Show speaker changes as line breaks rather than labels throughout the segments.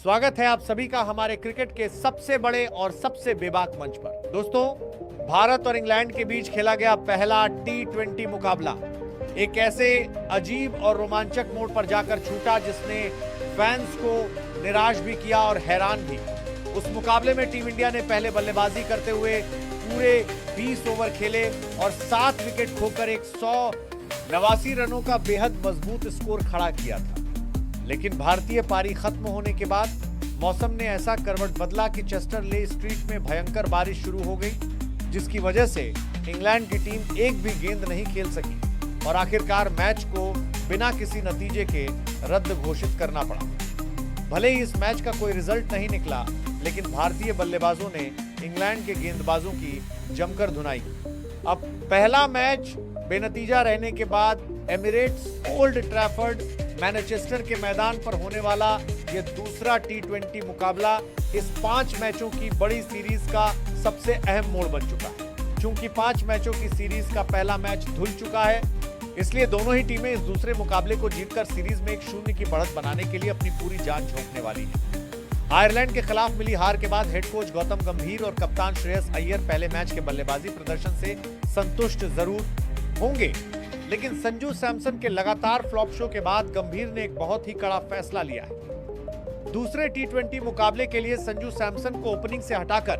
स्वागत है आप सभी का हमारे क्रिकेट के सबसे बड़े और सबसे बेबाक मंच पर। दोस्तों, भारत और इंग्लैंड के बीच खेला गया पहला T20 मुकाबला एक ऐसे अजीब और रोमांचक मोड़ पर जाकर छूटा जिसने फैंस को निराश भी किया और हैरान भी। उस मुकाबले में टीम इंडिया ने पहले बल्लेबाजी करते हुए पूरे 20 ओवर खेले और 7 विकेट खोकर 189 रनों का बेहद मजबूत स्कोर खड़ा किया था। लेकिन भारतीय पारी खत्म होने के बाद मौसम ने ऐसा करवट बदला कि चेस्टर ले स्ट्रीट में भयंकर बारिश शुरू हो गई, जिसकी वजह से इंग्लैंड की टीम एक भी गेंद नहीं खेल सकी और आखिरकार मैच को बिना किसी नतीजे के रद्द घोषित करना पड़ा। भले ही इस मैच का कोई रिजल्ट नहीं निकला, लेकिन भारतीय बल्लेबाजों ने इंग्लैंड के गेंदबाजों की जमकर धुनाई। अब पहला मैच बेनतीजा रहने के बाद एमिरेट्स, ओल्ड ट्रैफर्ड, मैनचेस्टर के मैदान पर होने वाला यह दूसरा T20 मुकाबला इस 5 मैचों की बड़ी सीरीज का सबसे अहम मोड़ बन चुका है। चूंकि 5 मैचों की सीरीज का पहला मैच धुल चुका है, इसलिए दोनों ही टीमें इस दूसरे मुकाबले को जीतकर सीरीज में 1-0 की बढ़त बनाने के लिए अपनी पूरी जान झोंकने वाली है। आयरलैंड के खिलाफ मिली हार के बाद हेड कोच गौतम गंभीर और कप्तान श्रेयस अय्यर पहले मैच के बल्लेबाजी प्रदर्शन से संतुष्ट जरूर होंगे, लेकिन संजू सैमसन के लगातार फ्लॉप शो के बाद गंभीर ने एक बहुत ही कड़ा फैसला लिया है। दूसरे T20 मुकाबले के लिए संजू सैमसन को ओपनिंग से हटाकर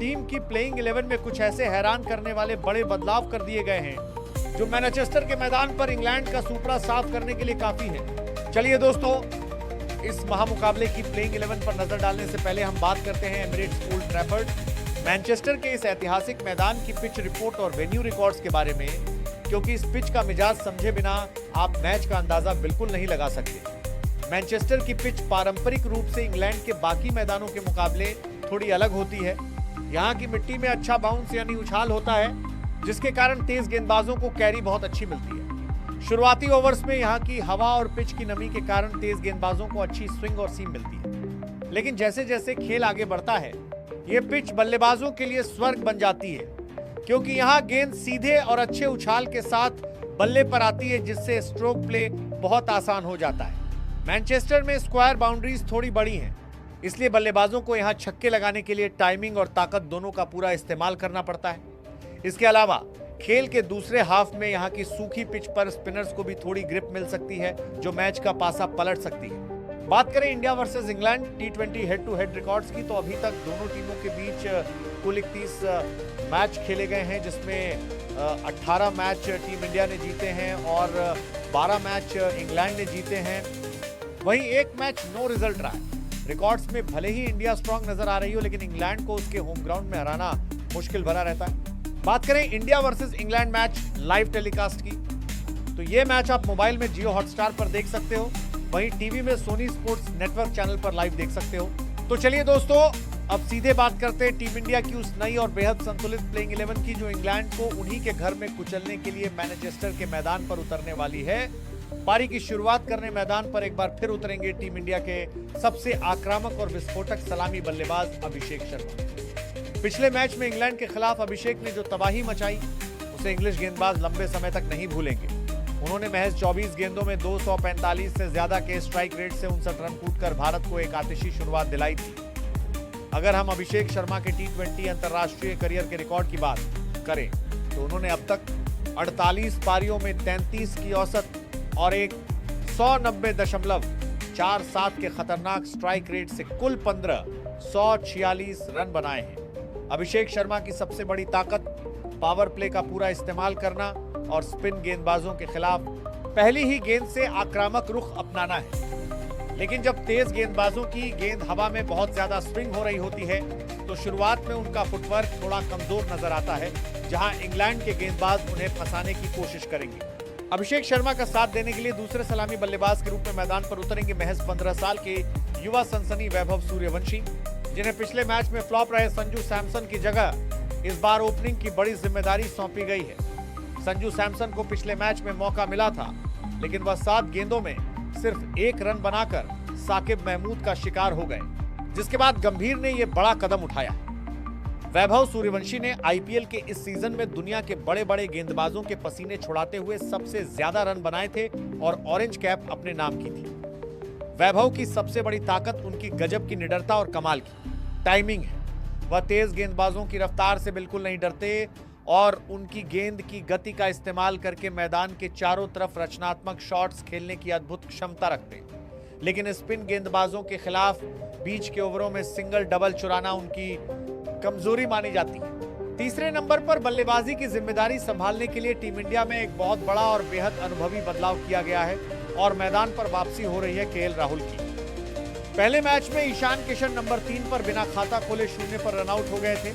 टीम की प्लेइंग 11 में कुछ ऐसे हैरान करने वाले बड़े बदलाव कर दिए गए हैं जो मैनचेस्टर के मैदान पर इंग्लैंड का सुपड़ा साफ करने के लिए काफी है। चलिए दोस्तों, इस महामुकाबले की प्लेइंग 11 पर नजर डालने से पहले हम बात करते हैं एमिरेट्स, ओल्ड ट्रैफर्ड, मैनचेस्टर के इस ऐतिहासिक मैदान की पिच रिपोर्ट और वेन्यू रिकॉर्ड्स के बारे में, क्योंकि इस पिच का मिजाज समझे बिना आप मैच का अंदाजा बिल्कुल नहीं लगा सकते। मैनचेस्टर की पिच पारंपरिक रूप से इंग्लैंड के बाकी मैदानों के मुकाबले थोड़ी अलग होती है। यहाँ की मिट्टी में अच्छा बाउंस यानी उछाल होता है, जिसके कारण तेज गेंदबाजों को कैरी बहुत अच्छी मिलती है। शुरुआती ओवर्स में यहाँ की हवा और पिच की नमी के कारण तेज गेंदबाजों को अच्छी स्विंग और सीम मिलती है, लेकिन जैसे जैसे खेल आगे बढ़ता है, ये पिच बल्लेबाजों के लिए स्वर्ग बन जाती है, क्योंकि यहाँ गेंद सीधे और अच्छे उछाल के साथ बल्ले पर आती है, जिससे स्ट्रोक प्ले बहुत आसान हो जाता है। मैनचेस्टर में स्क्वायर बाउंड्रीज थोड़ी बड़ी हैं, इसलिए बल्लेबाजों को यहाँ छक्के लगाने के लिए टाइमिंग और ताकत दोनों का पूरा इस्तेमाल करना पड़ता है। इसके अलावा खेल के दूसरे हाफ में यहाँ की सूखी पिच पर स्पिनर्स को भी थोड़ी ग्रिप मिल सकती है, जो मैच का पासा पलट सकती है। बात करें India versus England T20 head to head records की, तो अभी तक दोनों टीमों के बीच कुल 31 मैच खेले गए हैं, जिसमें 18 मैच टीम इंडिया ने जीते हैं और 12 मैच इंग्लैंड ने जीते हैं। वहीं एक मैच नो रिजल्ट रहा है। रिकॉर्ड्स में भले ही इंडिया स्ट्रांग नजर आ रही हो, लेकिन इंग्लैंड को उसके होम ग्राउंड में हराना मुश्किल भरा रहता है। बात करें India versus England match live telecast की, तो ये मैच आप मोबाइल में जियो हॉटस्टार पर देख सकते हो, वहीं टीवी में सोनी स्पोर्ट्स नेटवर्क चैनल पर लाइव देख सकते हो। तो चलिए दोस्तों, अब सीधे बात करते हैं टीम इंडिया की उस नई और बेहद संतुलित प्लेइंग 11 की, जो इंग्लैंड को उन्हीं के घर में कुचलने के लिए मैनचेस्टर के मैदान पर उतरने वाली है। पारी की शुरुआत करने मैदान पर एक बार फिर उतरेंगे टीम इंडिया के सबसे आक्रामक और विस्फोटक सलामी बल्लेबाज अभिषेक शर्मा। पिछले मैच में इंग्लैंड के खिलाफ अभिषेक ने जो तबाही मचाई, उसे इंग्लिश गेंदबाज लंबे समय तक नहीं भूलेंगे। उन्होंने महज 24 गेंदों में 245 से ज्यादा के स्ट्राइक रेट से 59 रन कूटकर भारत को एक आतिशी शुरुआत दिलाई थी। अगर हम अभिषेक शर्मा के T20 अंतर्राष्ट्रीय करियर के रिकॉर्ड की बात करें, तो उन्होंने अब तक 48 पारियों में 33 की औसत और एक 190.47 के खतरनाक स्ट्राइक रेट से कुल 146 रन बनाए हैं। अभिषेक शर्मा की सबसे बड़ी ताकत पावर प्ले का पूरा इस्तेमाल करना और स्पिन गेंदबाजों के खिलाफ पहली ही गेंद से आक्रामक रुख अपनाना है। लेकिन जब तेज गेंदबाजों की गेंद हवा में बहुत ज्यादा स्विंग हो रही होती है, तो शुरुआत में उनका फुटवर्क थोड़ा कमजोर नजर आता है, जहां इंग्लैंड के गेंदबाज उन्हें फंसाने की कोशिश करेंगे। अभिषेक शर्मा का साथ देने के लिए दूसरे सलामी बल्लेबाज के रूप में मैदान पर उतरेंगे महज 15 साल के युवा सनसनी वैभव सूर्यवंशी, जिन्हें पिछले मैच में फ्लॉप रहे संजू सैमसन की जगह इस बार ओपनिंग की बड़ी जिम्मेदारी सौंपी गई है। संजू सैमसन को पिछले मैच में मौका मिला था, लेकिन वह 7 गेंदों में सिर्फ 1 रन बनाकर साकिब महमूद का शिकार हो गए, जिसके बाद गंभीर ने यह बड़ा कदम उठाया। वैभव सूर्यवंशी ने आईपीएल के इस सीजन में दुनिया के बड़े बड़े गेंदबाजों के पसीने छुड़ाते हुए सबसे ज्यादा रन बनाए थे और ऑरेंज कैप अपने नाम की थी। वैभव की सबसे बड़ी ताकत उनकी गजब की निडरता और कमाल की टाइमिंग है। वह तेज गेंदबाजों की रफ्तार से बिल्कुल नहीं डरते और उनकी गेंद की गति का इस्तेमाल करके मैदान के चारों तरफ रचनात्मक शॉट्स खेलने की अद्भुत क्षमता रखते हैं। लेकिन स्पिन गेंदबाजों के खिलाफ बीच के ओवरों में सिंगल डबल चुराना उनकी कमजोरी मानी जाती है। तीसरे नंबर पर बल्लेबाजी की जिम्मेदारी संभालने के लिए टीम इंडिया में एक बहुत बड़ा और बेहद अनुभवी बदलाव किया गया है और मैदान पर वापसी हो रही है केएल राहुल की। पहले मैच में ईशान किशन नंबर 3 पर बिना खाता खोले 0 पर रनआउट हो गए थे,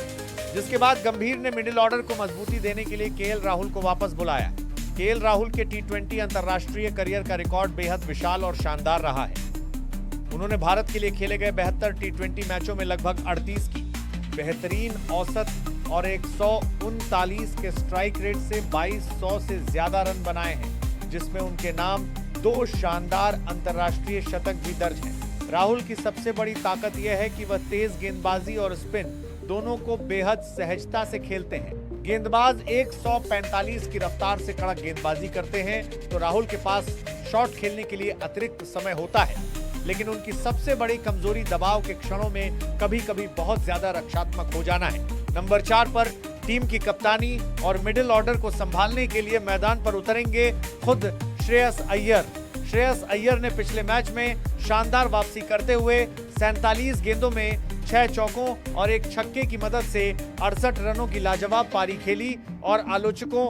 जिसके बाद गंभीर ने मिडिल ऑर्डर को मजबूती देने के लिए केएल राहुल को वापस बुलाया। केएल राहुल के टी20 अंतरराष्ट्रीय करियर का रिकॉर्ड बेहद विशाल और शानदार रहा है। उन्होंने भारत के लिए खेले गए 72 टी20 मैचों में लगभग 38 की बेहतरीन औसत और 139 के स्ट्राइक रेट से 2200 से ज्यादा रन बनाए हैं, जिसमें उनके नाम 2 शानदार अंतरराष्ट्रीय शतक भी दर्ज हैं। राहुल की सबसे बड़ी ताकत यह है कि वह तेज गेंदबाजी और स्पिन दोनों को बेहद सहजता से खेलते हैं। गेंदबाज 145 की रफ्तार से कड़क गेंदबाजी करते हैं तो राहुल के पास शॉट खेलने के लिए अतिरिक्त समय होता है, लेकिन उनकी सबसे बड़ी कमजोरी दबाव के क्षणों में कभी-कभी बहुत ज्यादा रक्षात्मक हो जाना है। नंबर 4 पर टीम की कप्तानी और मिडिल ऑर्डर को संभालने के लिए मैदान पर उतरेंगे खुद श्रेयस अय्यर। श्रेयस अय्यर ने पिछले मैच में शानदार वापसी करते हुए 47 गेंदों में 6 चौकों और 1 छक्के की मदद से 68 रनों की लाजवाब पारी खेली और आलोचकों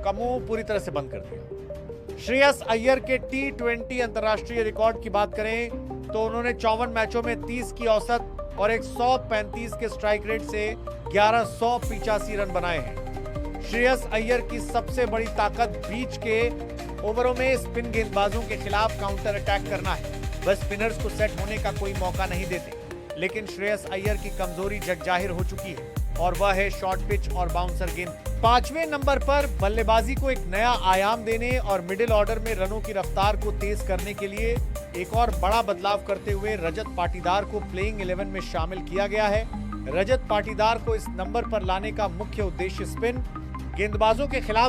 का मुंह पूरी तरह से बंद कर दिया। श्रेयस अय्यर के टी20 अंतरराष्ट्रीय रिकॉर्ड की बात करें तो उन्होंने 54 मैचों में 30 की औसत और 135 के स्ट्राइक रेट से 1185 रन बनाए हैं। श्रेयस अय्यर की सबसे बड़ी ताकत बीच के ओवरों में स्पिन गेंदबाजों के खिलाफ काउंटर अटैक करना है। वह स्पिनर्स को सेट होने का कोई मौका नहीं देते, लेकिन श्रेयस अय्यर की कमजोरी जगजाहिर हो चुकी है और वह है शॉर्ट पिच और बाउंसर गेंद। 5वें नंबर पर बल्लेबाजी को एक नया आयाम देने और मिडिल ऑर्डर में रनों की रफ्तार को तेज करने के लिए एक और बड़ा बदलाव करते हुए रजत पाटीदार को प्लेइंग 11 में शामिल किया गया है। रजत पाटीदार को इस नंबर पर लाने का मुख्य उद्देश्य स्पिन गेंदबाजों के खिलाफ